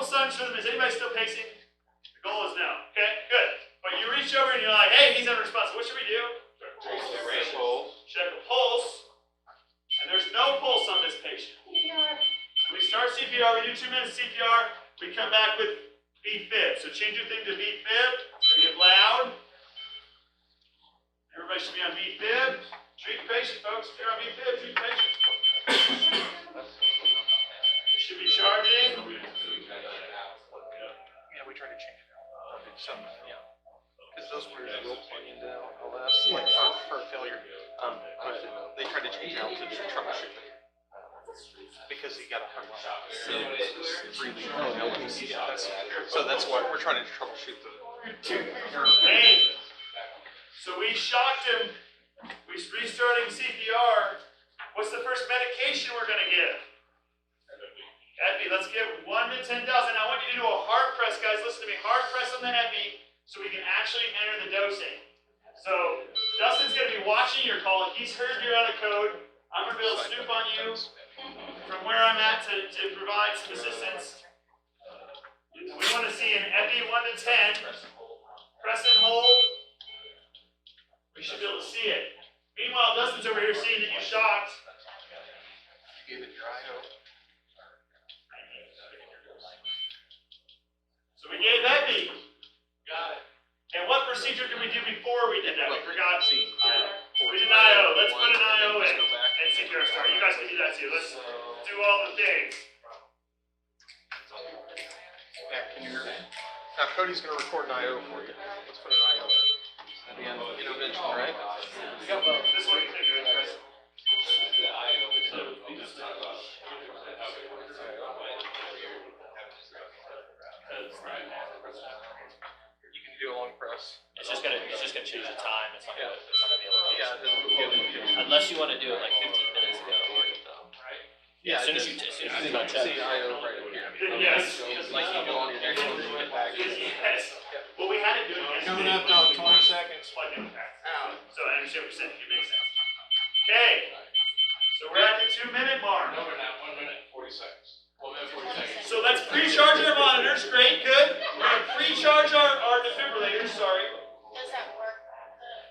normal sun's rhythm. Is anybody still pacing? The goal is no. Okay, good. But you reach over and you're like, hey, he's unresponsive. What should we do? Check a pulse. And there's no pulse on this patient. So we start CPR. We do 2 minutes CPR. We come back with V-fib. So change your thing to V-fib. It's going to get loud. Everybody should be on V-fib. Treat the patient, folks. If you're on V-fib, treat the patient. We should be charging. Yeah, we tried to change it out. So, yeah. Because those were real plug into LS, like for failure. They tried to change it out to just troubleshoot it. Because you got a 100 shots. So that's why we're trying to troubleshoot the. Hey. So we shocked him. We're restarting CPR. What's the first medication we're going to give? Epi. Let's give 1 to 10,000. I want you to do a hard press, guys. Listen to me. Hard press on the Epi so we can actually enter the dosing. So Dustin's going to be watching your call. He's heard you're out of code. I'm going to be able to snoop on you from where I'm at to provide some assistance. We want to see an Epi 1 to 10. Press and hold. We should be able to see it. Meanwhile, Dustin's over here seeing that you're shocked. You gave it your IO. So we gave Epi. Got it. And what procedure did we do before we did that? We forgot. See, We did an IO. Let's put an IO in. And CPR start. You guys can do that too. Let's do all the things. Yeah, can you hear me? Now Cody's going to record an IO for you. Let's put an IO in. At the end of the intervention, right? This one you can do it, Chris. You can do a long press. It's just gonna change the time. It's not gonna be able to. Yeah, it doesn't. Unless you want to do it like 15 minutes ago. Yeah, as soon as you see check. IO right here. Yes. Like you do on your next one, you get back. Yes. Well, we had it doing yesterday. Coming up on 20 seconds. Plug in that. So I understand what you're saying. It makes sense. Okay. So we're at the 2-minute mark. No, we're not. 1 minute, 40 seconds. 1 minute, 40 seconds. So let's pre-charge our monitors. Great, good. We're going to pre-charge our defibrillators. Sorry. Does that work?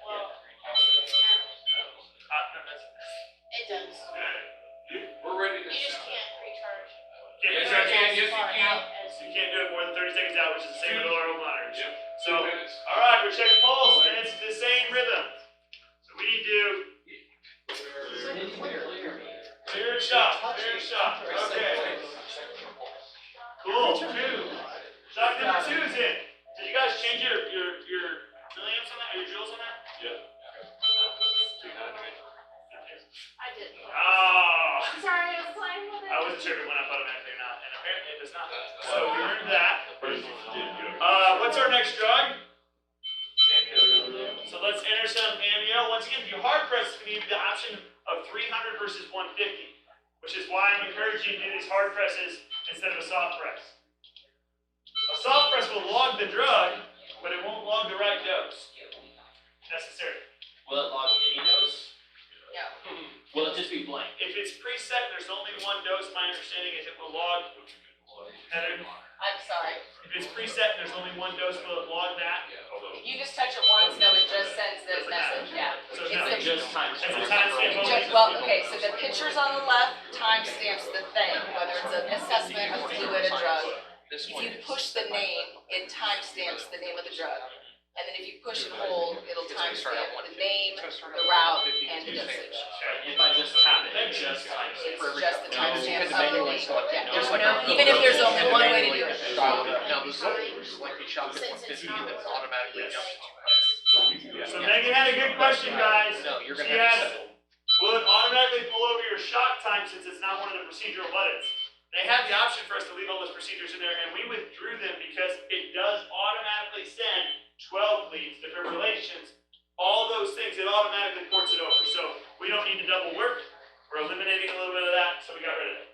Well, it does. We're ready to You just start. can't recharge. Can't Yes, pre-charge. I can. Yes, you Far can. out as You can't do it more than 30 seconds out, which is the same with all our own monitors. Yep. So, 2 minutes. all right, we're checking pulse, and it's the same rhythm. So we need to clear and shot, clear and shot. Okay. Cool. 2. Shot number 2 is in. Did you guys change your milliamps on that, or your joules on that? Yeah. I did. Oh. Sorry, I was playing with it. I wasn't sure if it went up automatically or not, and apparently it does not. So we learned that. What's our next drug? So let's enter some amnio. Once again, if you hard press, it's going to give you the option of 300 versus 150, which is why I'm encouraging you to do these hard presses instead of a soft press. A soft press will log the drug, but it won't log the right dose necessarily. Will it log any dose? No. Will it just be blank? If it's preset, there's only one dose. My understanding is it will log. Heather, I'm sorry. if it's preset and there's only one dose, will it log that? You just touch it once, no, it just sends the message, yeah. So It's no, a- Just time. it's a timestamp only. Well, okay, so the pictures on the left timestamps the thing, whether it's an assessment, a fluid, a drug. This If one you is. push the name, it timestamps the name of the drug. And then if you push and hold, it'll timestamp the name, the route, and the dosage. If I just tap it, it just times it. It's just the timestamp of the manually name. select it. Yeah, there's no, even if there's only one way to do it. Now this is like you shot at 150 and then automatically jumps to 200. So Megan had a good question, guys. No, you're She gonna have to asked, settle. will it automatically pull over your shot time since it's not one of the procedural buttons? They had the option for us to leave all those procedures in there, and we withdrew them because it does automatically send 12 leads, defibrillations, all those things. It automatically ports it over. So we don't need to double work. We're eliminating a little bit of that, so we got rid of it.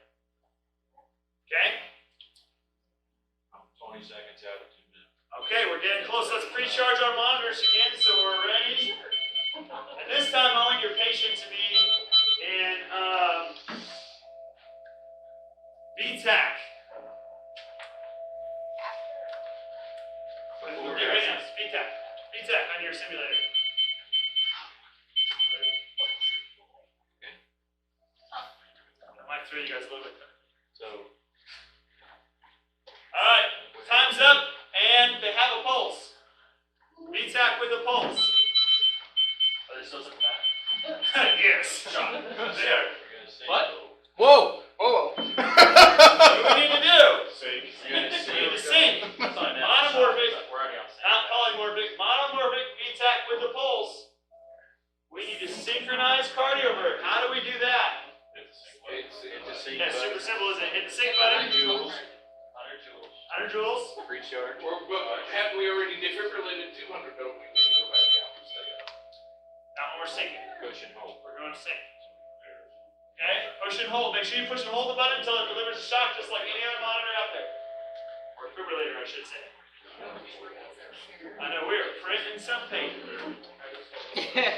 Okay? 20 seconds out of 2 minutes. Okay, we're getting close. Let's pre-charge our monitors again so we're ready. And this time I want your patient to be in VTAC. VTAC. VTAC on your simulator. I might throw you guys a little bit. So, Alright, time's up, and they have a pulse. VTAC with a pulse. are they still sitting back? Yes. There. What? Whoa, whoa, whoa. What do we need to do? You're gonna We see. need to sync. That's what I meant. Monomorphic. We're already on sync. Not polymorphic, monomorphic VTAC with the pulse. We need to synchronize cardioversion. How do we do that? Yeah, super simple, isn't it? Hit the sync button. 100 joules. 100 joules. Recharge. Have we already defibrillated 200, don't we need to go back down? Not when we're syncing. Push and hold. We're going to sync. Okay? Push and hold. Make sure you push and hold the button until it delivers a shock just like any other monitor out there. Or defibrillator, I should say. I know we are printing some paper. Okay?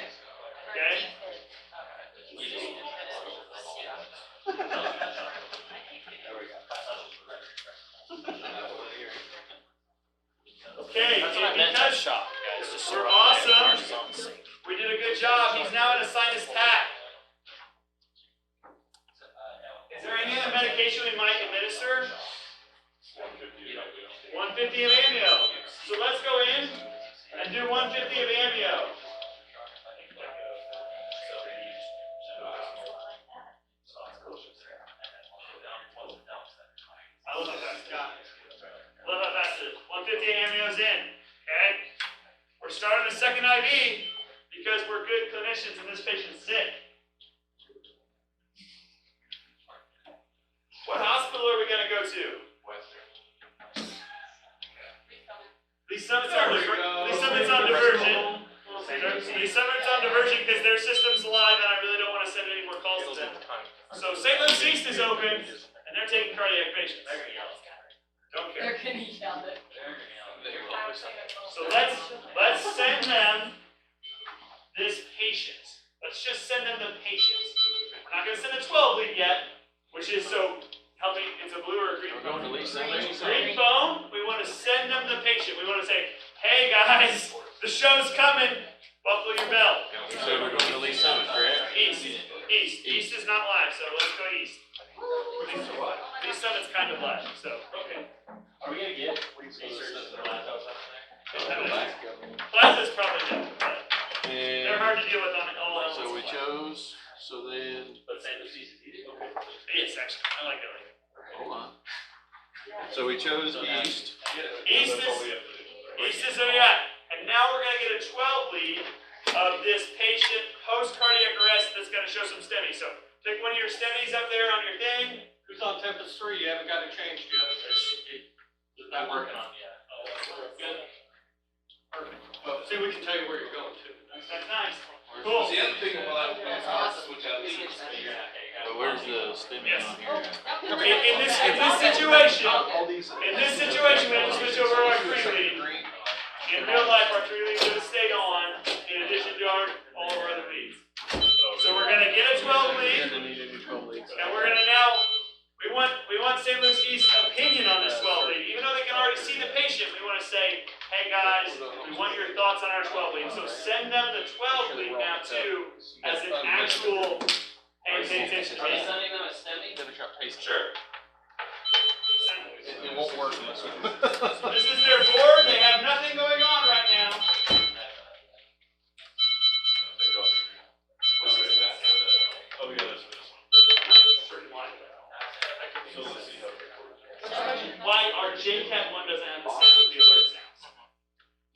Okay, That's what I and meant by because shock, guys. Just we're so awesome. ours is on sync. we did a good job, he's now in a sinus tack. Is there any other medication we might administer? 150 of amio. So let's go in and do 150 of amio. I love how fast it got. Love how fast it is. 150 amio's in. Okay? We're starting a second IV because we're good clinicians and this patient's sick. What hospital are we going to go to? Lee Summit's on diversion. Lee Summit's on diversion because their system's live and I really don't want to send any more calls to them. So St. Luke's East is open and they're taking cardiac patients. Don't care. They're gonna yell it. So let's send them this patient. Let's just send them the patient. We're not going to send a 12 lead yet, which is so help me. It's a blue or a green We're going to Lee Summit. Green phone. We want to send them the patient. We want to say, hey guys, the show's coming. Buckle your belt. So we're going to Lee Summit, correct? East. East is not live, so let's go east. Lee Summit's kind of live, so okay. Are we gonna get research in the last house Plaza's probably different, but And they're hard to deal with on all levels. so we chose, so then, Let's say the CCTV. Yes, actually, I like that. hold on. So we chose east. East is where you're at. And now we're gonna get a 12 lead of this patient post cardiac arrest that's gonna show some STEMI. So pick one of your STEMIs up there on your thing. Who's on Tempus 3? You haven't got it changed yet. It's not working on yet. Good. Well, see, we can tell you where you're going to. That's nice. Cool. The other thing about switch out these. But where's the stimmy Yes. on here? In this situation, All these. we have to switch over our 3 lead. In real life, our 3 leads would have stayed on in addition to all of our other leads. So we're gonna get a 12 lead. And we're gonna now, we want St. Luke's East opinion on this 12 lead. Even though they can already see the patient, we wanna say, hey guys, we want your thoughts on our 12 lead. So send them the 12 lead now too, as an actual, hey, pay attention to Are you me. sending them a STEMI? Sure. It won't work unless we. This is their board, they have nothing going on right now. Why our JCAT one doesn't have the sound, the alert sounds.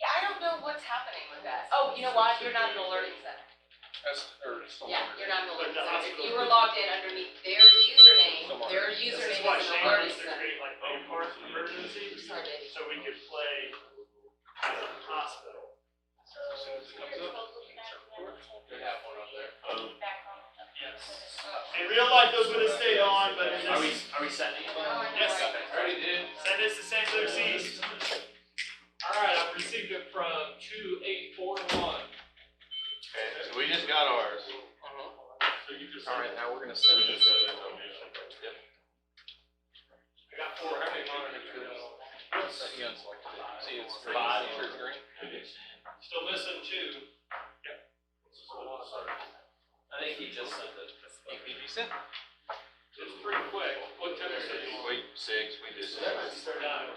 Yeah, I don't know what's happening with that. Oh, you know what? You're not an alerting center. Yeah, you're not an alerting center. If you were logged in underneath their username This is is why an Shane alerting used to center. create like phone parts for emergency, Sorry, Dave. so we could play as a hospital. Yes. In real life, those would have stayed on, but in Are this, we sending it? yes, Already did. send this to St. Luke's East. Alright, I've received it from 2841. Okay, so we just got ours. So you just. All right, now we're gonna send it. I got 4. How many monitors? See, it's green. Five. Sure it's green. Still missing two. I think he just sent it. Did you send? It's pretty quick. What time is it? Wait, 6, we just. Nine.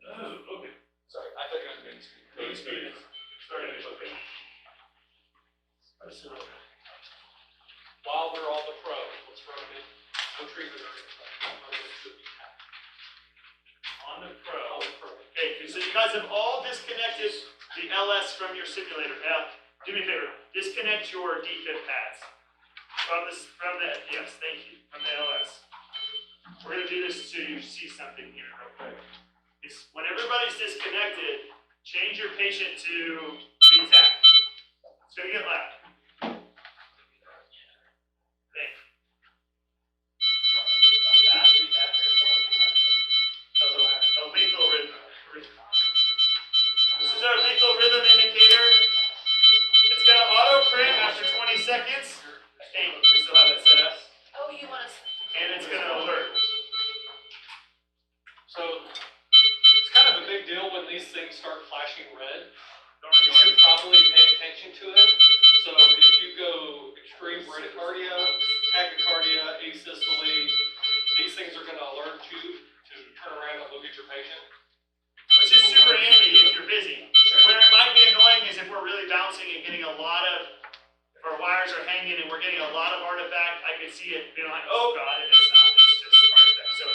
Oh, okay. Sorry, I thought you were going to speak. Those meetings started, okay. While we're on the pro, let's run it. No treatment or anything. On the pro. On the pro. Okay, so you guys have all disconnected the LS from your simulator. Now, do me a favor, disconnect your defib pads. Yes, thank you, from the LS. We're gonna do this so you see something here real quick. When everybody's disconnected, change your patient to VTAC. It's gonna get loud. Thank you. Fast feedback A lethal rhythm. This is our lethal rhythm indicator. It's gonna auto print after 20 seconds. I think we still have it set up. Oh, you want us? And it's gonna alert. So it's kind of a big deal when these things start flashing red. You should probably pay attention to it. So if you go extreme bradycardia, tachycardia, asystole, these things are going to alert you to turn around and look at your patient. Which is super handy if you're busy. Where it might be annoying is if we're really bouncing and getting a lot of, if our wires are hanging and we're getting a lot of artifact, I could see it being like, oh god, and it's not. It's just artifact. So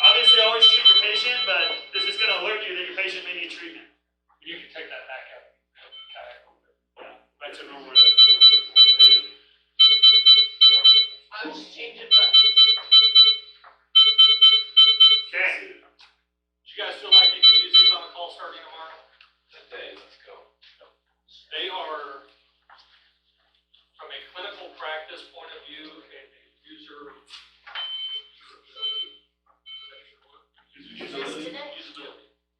obviously always treat your patient, but this is going to alert you that your patient may need treatment. You can take that back out. Back to normal. I was just changing buttons. Okay. Do you guys feel like you can use these on a call starting tomorrow? today. Let's go. They are, from a clinical practice point of view, and a user Usability.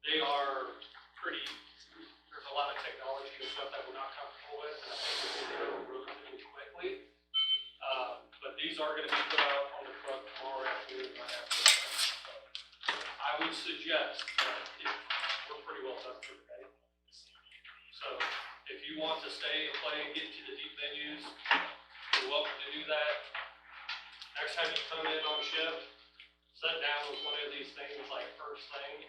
they are pretty, there's a lot of technology and stuff that we're not comfortable with, and I think we're going to go relatively quickly. But these are going to be put out on the truck tomorrow afternoon, right after. I would suggest that if we're pretty well done for today. So if you want to stay and play and get to the deep venues, you're welcome to do that. Next time you come in on shift, sit down with one of these things like first thing.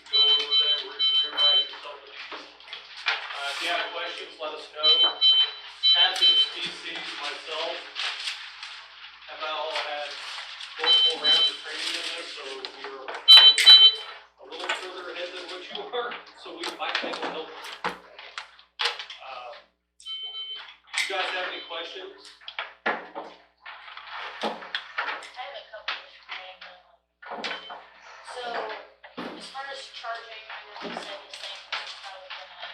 Go over there, rewrite yourself a piece. If you have questions, let us know. Captain, species, myself have all had multiple rounds of training in this, so we're a little further ahead than what you are, so we might be able to help you. You guys have any questions? I have a couple of things. So, as far as charging, I know you said this thing is probably gonna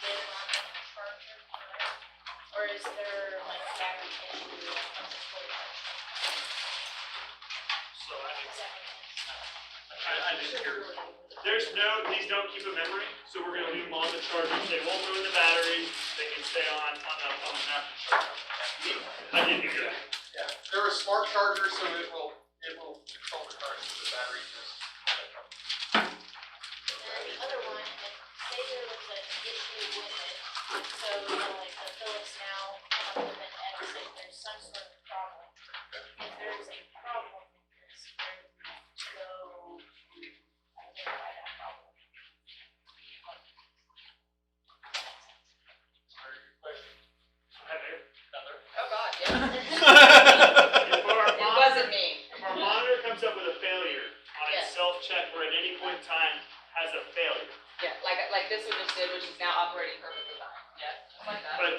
get it on the charger, correct? Or is there like a battery issue on the fully charged? So I mean, Does that make sense? I didn't hear. There's no, these don't keep a memory, so we're gonna leave them on the charger. They won't ruin the batteries. They can stay on the after charger. I didn't hear that. Yeah, they're a smart charger, so it will control the current of the battery. And then the other one, if say there was an issue with it, so you know, like the Philips now come up with an X if there's some sort of problem. If there's a problem with this, where do we go to identify that problem? Heather? Oh God, yeah. If our It monitor, wasn't me. if our monitor comes up with a failure on its Yeah. self-check or at any point in time has a failure, Yeah, like this one just did, which is now operating perfectly fine. Yeah, just like that. but if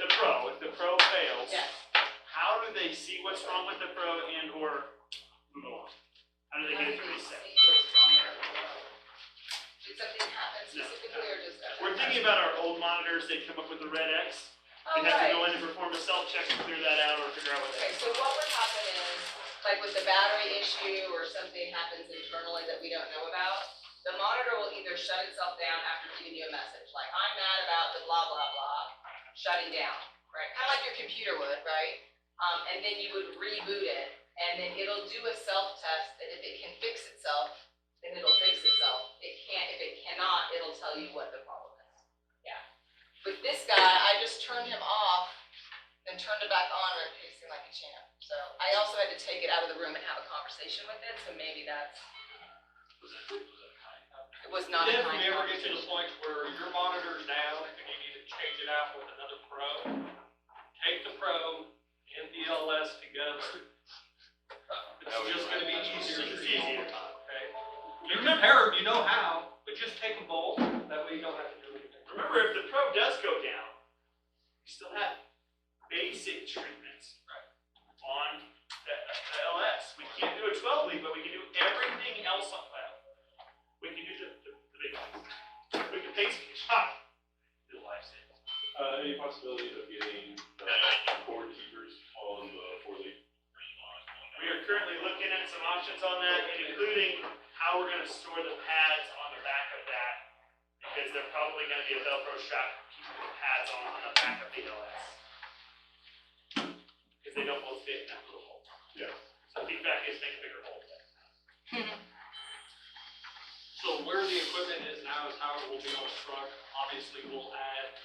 the pro fails, Yeah. how do they see what's wrong with the pro and or move on? How do they get it to reset? Did something happen specifically or just? We're thinking about our old monitors, they come up with the red X. Oh, They have to right. go in and perform a self-check to clear that out or figure out what Okay, that is. so what would happen is, like with the battery issue or something happens internally that we don't know about, the monitor will either shut itself down after giving you a message, like, I'm mad about the blah, blah, blah, shutting down, right? Kind of like your computer would, right? And then you would reboot it, and then it'll do a self-test, and if it can fix itself, then it'll fix itself. It can't, if it cannot, it'll tell you what turned it back on, and I'm pacing like a champ. So I also had to take it out of the room and have a conversation with it, so maybe that's, it was not a If kind we ever get to the conversation. point where your monitor's down and you need to change it out with another Pro, take the Pro and the LS together. It's just gonna be easier to see all the time, okay? You compare them, you know how, but just take them both, that way you don't have to do anything. Remember, if the Pro does go down, you still have basic treatments on the LS. We can't do a 12 lead, but we can do everything else on that. We can do the big ones. We can pace the shot. Do the life savings. Any possibility of getting cord keepers on the 4-lead? We are currently looking at some options on that, including how we're gonna store the pads on the back of that, because they're probably gonna be a Velcro strap keeping the pads on the back of the LS. Because they don't both fit in that little hole. Yeah. So feedback is make a bigger hole. So where the equipment is now is how it will be on the truck. Obviously, we'll add the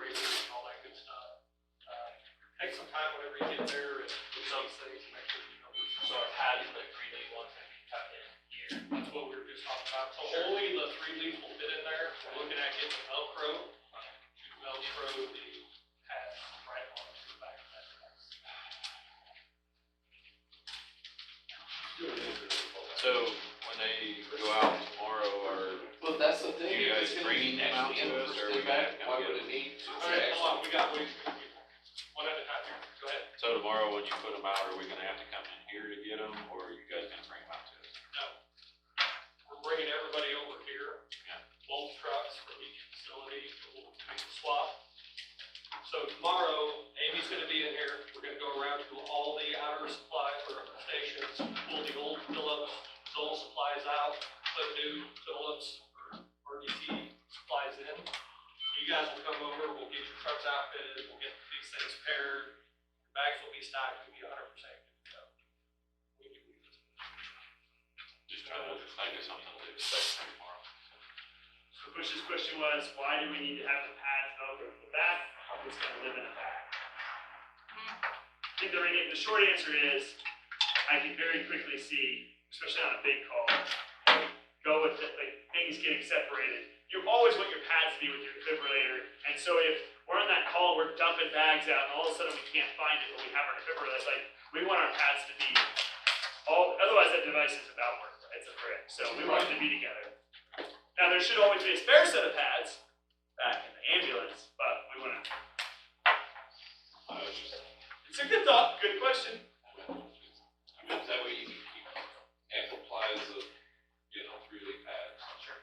razors and all that good stuff. Take some time whenever you get there and look at these things and make sure you know. So our pads for the 3-lead ones can be cut in here. That's what we were just talking about. So only the 3 leads will fit in there. We're looking at getting Velcro to Velcro the pads right onto the back of that. So when they go out tomorrow, Well, that's the thing. you guys It's gonna bringing be them out next to week, us, first or day we gotta back. come Why get would them? it need to? All right, hold on, we got ways to do one at a time here. Go ahead. So tomorrow when you put them out, are we gonna have to come in here to get them, or are you guys gonna bring them out to us? No. We're bringing everybody over here. Yeah. Both trucks from each facility, we'll make a swap. So tomorrow, Amy's gonna be in here, we're gonna go around to all the outer supply or stations, pull the old Phillips Zoll supplies out, put new Phillips or RDT supplies in. You guys will come over, we'll get your trucks outfitted, we'll get these things paired, your bags will be stocked, you'll be 100% good to go. We can leave this. Just trying to think of something to expect for tomorrow. So Bush's question was, why do we need to have the pads over the back? Who's gonna live in the back? I think the short answer is, I can very quickly see, especially on a big call, go with it, like things getting separated. You always want your pads to be with your defibrillator, and so if we're on that call, we're dumping bags out, and all of a sudden we can't find it, but we have our defibrillator, it's like, we want our pads to be otherwise that device is about work, it's a brick, so we want them to be together. Now, there should always be a spare set of pads back in the ambulance, but we wanna, it's a good thought, good question. That way you can keep ample supplies of, 3-lead pads. Sure.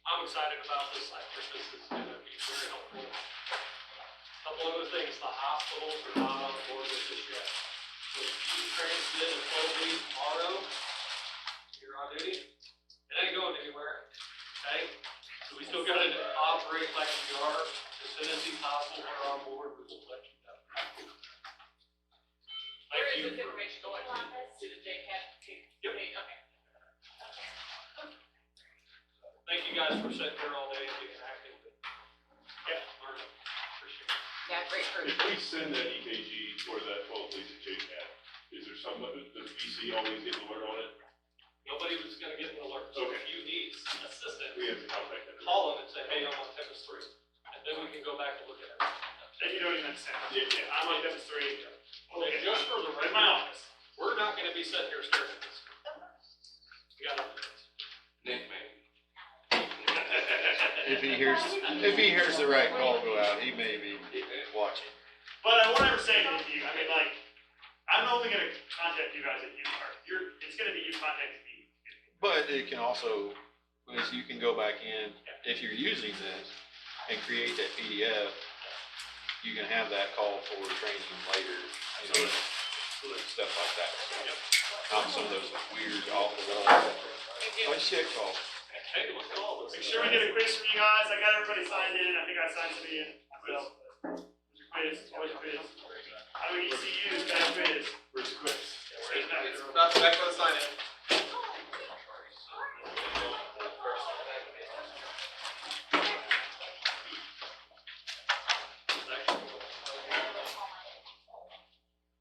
I'm excited about this. I think this is gonna be very helpful. Couple other things, the hospitals are not on board with this yet. So if you transmit a 12-lead tomorrow, you're on duty, it ain't going anywhere, okay? So we still gotta operate like we are. As soon as these hospitals are on board, we will let you know. Where Thank is you. this information going to? To the JCAT? Yep. Okay. Thank you guys for sitting here all day and being active. Yeah, learning. Appreciate it. Yeah, great group. If we send that EKG for that 12 leads to JCAT, is there somebody, does BC always get an alert on it? Nobody was gonna get an alert, so if Okay. you need assistance, We have to contact them. call them and say, hey, I'm on Tempus 3, and then we can go back and look at it. Then you don't even understand. Yeah. I'm on Tempus 3. And just for the In my record, office. we're not gonna be sitting here staring at this. We gotta do this. Nick, maybe. If he hears the right call go out, he may be watching. But I won't ever say anything to you, I mean, like, I'm only gonna contact you guys if you are, it's gonna be you contacting me. But it can also, is you can go back in, if you're using this, and create that PDF, you can have that call for training later, stuff like that. Not some of those weird off the wall. What's your call? Hey, what's all this? Make sure we get a quiz from you guys, I got everybody signed in, I think I signed somebody in myself. There's a quiz, always a quiz. How do we ECUs, got a quiz. Where's the quiz? Where's that? It's not back for the sign in.